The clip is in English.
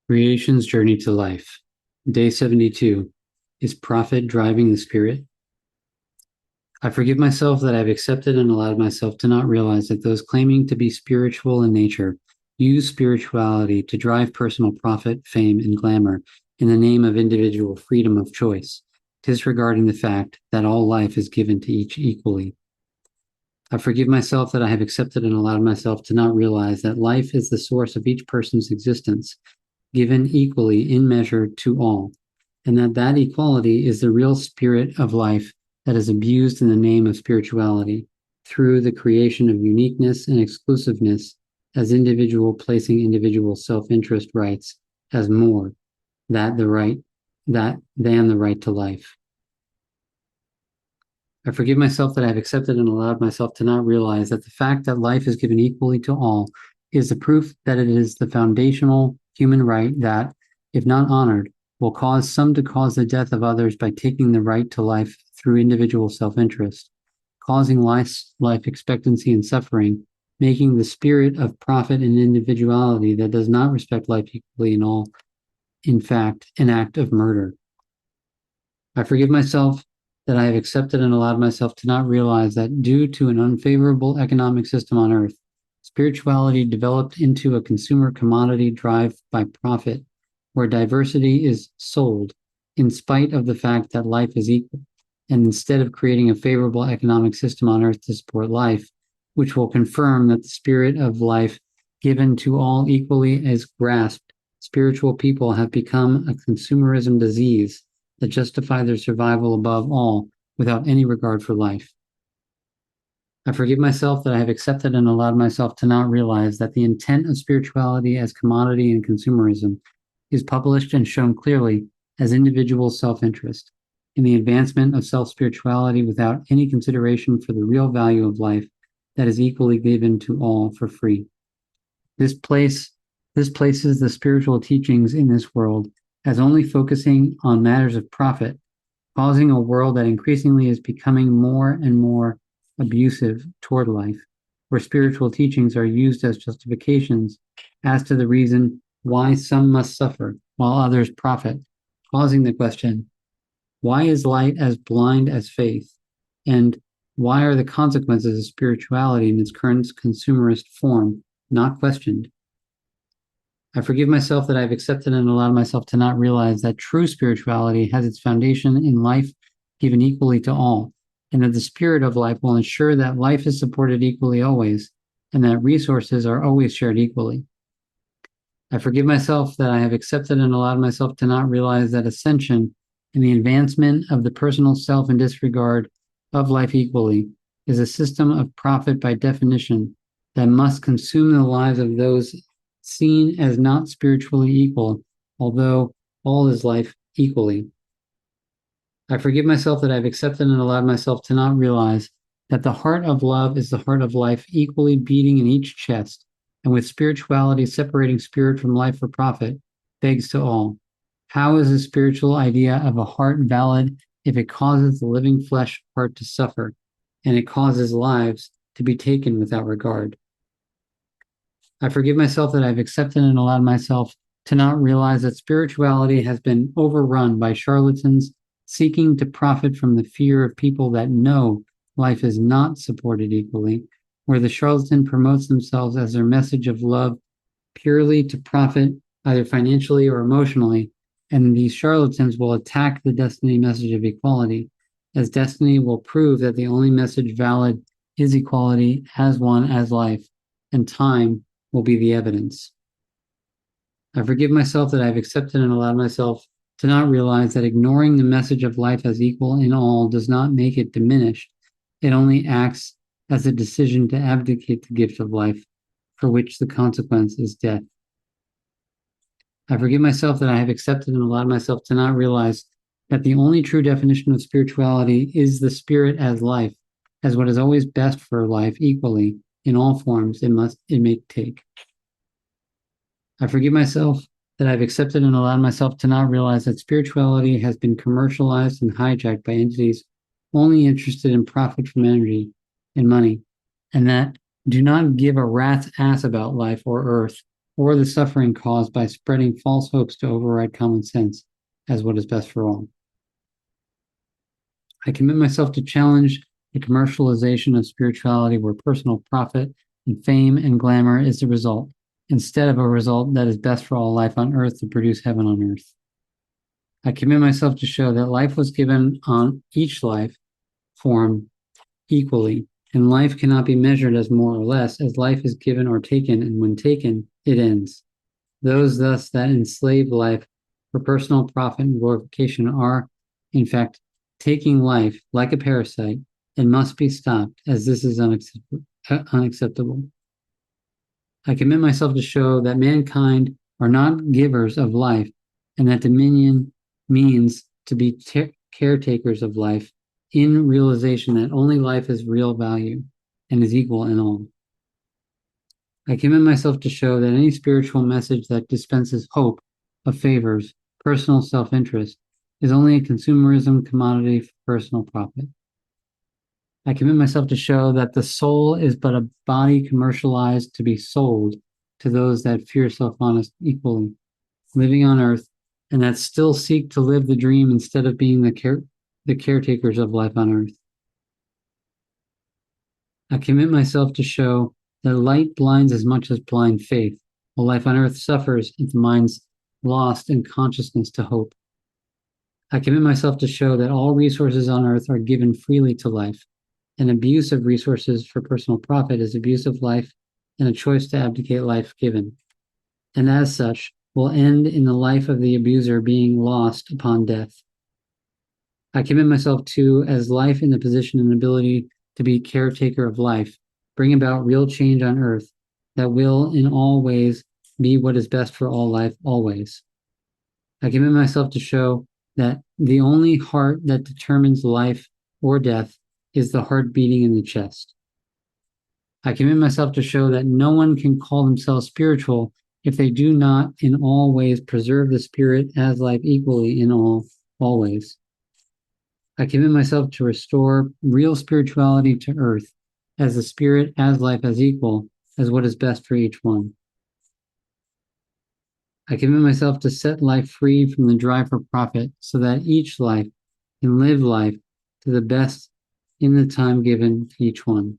Creation's Journey to Life. Day 72. Is profit driving the spirit? I forgive myself that I've accepted and allowed myself to not realize that those claiming to be spiritual in nature use spirituality to drive personal profit, fame, and glamour in the name of individual freedom of choice, disregarding the fact that all life is given to each equally. I forgive myself that I have accepted and allowed myself to not realize that life is the source of each person's existence, given equally in measure to all, and that equality is the real spirit of life that is abused in the name of spirituality through the creation of uniqueness and exclusiveness as individual placing individual self-interest rights as more than the right to life. I forgive myself that I have accepted and allowed myself to not realize that the fact that life is given equally to all is the proof that it is the foundational human right that, if not honored, will cause some to cause the death of others by taking the right to life through individual self-interest, causing life expectancy and suffering, making the spirit of profit and individuality that does not respect life equally in all, in fact, an act of murder. I forgive myself that I have accepted and allowed myself to not realize that due to an unfavorable economic system on earth, spirituality developed into a consumer commodity drive by profit, where diversity is sold in spite of the fact that life is equal, and instead of creating a favorable economic system on earth to support life, which will confirm that the spirit of life given to all equally is grasped, spiritual people have become a consumerism disease that justify their survival above all without any regard for life. I forgive myself that I have accepted and allowed myself to not realize that the intent of spirituality as commodity and consumerism is published and shown clearly as individual self-interest in the advancement of self-spirituality without any consideration for the real value of life that is equally given to all for free. This places the spiritual teachings in this world as only focusing on matters of profit, causing a world that increasingly is becoming more and more abusive toward life, where spiritual teachings are used as justifications as to the reason why some must suffer while others profit, causing the question, why is light as blind as faith? And why are the consequences of spirituality in its current consumerist form not questioned? I forgive myself that I have accepted and allowed myself to not realize that true spirituality has its foundation in life given equally to all, and that the spirit of life will ensure that life is supported equally always, and that resources are always shared equally. I forgive myself that I have accepted and allowed myself to not realize that ascension and the advancement of the personal self in disregard of life equally is a system of profit by definition that must consume the lives of those seen as not spiritually equal, although all is life equally. I forgive myself that I've accepted and allowed myself to not realize that the heart of love is the heart of life equally beating in each chest, and with spirituality separating spirit from life for profit, begs to all. How is the spiritual idea of a heart valid if it causes the living flesh heart to suffer, and it causes lives to be taken without regard? I forgive myself that I've accepted and allowed myself to not realize that spirituality has been overrun by charlatans seeking to profit from the fear of people that know life is not supported equally, where the charlatan promotes themselves as their message of love purely to profit, either financially or emotionally, and these charlatans will attack the destiny message of equality, as destiny will prove that the only message valid is equality as one as life, and time will be the evidence. I forgive myself that I've accepted and allowed myself to not realize that ignoring the message of life as equal in all does not make it diminished. It only acts as a decision to abdicate the gift of life, for which the consequence is death. I forgive myself that I have accepted and allowed myself to not realize that the only true definition of spirituality is the spirit as life, as what is always best for life equally in all forms it may take. I forgive myself that I've accepted and allowed myself to not realize that spirituality has been commercialized and hijacked by entities only interested in profit from energy and money, and that do not give a rat's ass about life or earth, or the suffering caused by spreading false hopes to override common sense as what is best for all. I commit myself to challenge the commercialization of spirituality where personal profit and fame and glamour is the result, instead of a result that is best for all life on earth to produce heaven on earth. I commit myself to show that life was given on each life form equally, and life cannot be measured as more or less, as life is given or taken, and when taken, it ends. Those thus that enslave life for personal profit and glorification are, in fact, taking life like a parasite and must be stopped, as this is unacceptable. I commit myself to show that mankind are not givers of life, and that dominion means to be caretakers of life in realization that only life is real value and is equal in all. I commit myself to show that any spiritual message that dispenses hope of favors, personal self-interest, is only a consumerism commodity for personal profit. I commit myself to show that the soul is but a body commercialized to be sold to those that fear self-honest equally, living on earth, and that still seek to live the dream instead of being the caretakers of life on earth. I commit myself to show that light blinds as much as blind faith, while life on earth suffers if the mind's lost in consciousness to hope. I commit myself to show that all resources on earth are given freely to life, and abuse of resources for personal profit is abuse of life and a choice to abdicate life given, and as such will end in the life of the abuser being lost upon death. I commit myself to, as life in the position and ability to be caretaker of life, bring about real change on earth that will in all ways be what is best for all life always. I commit myself to show that the only heart that determines life or death is the heart beating in the chest. I commit myself to show that no one can call themselves spiritual if they do not in all ways preserve the spirit as life equally in all always. I commit myself to restore real spirituality to earth, as the spirit as life as equal as what is best for each one. I commit myself to set life free from the drive for profit so that each life can live life to the best in the time given to each one.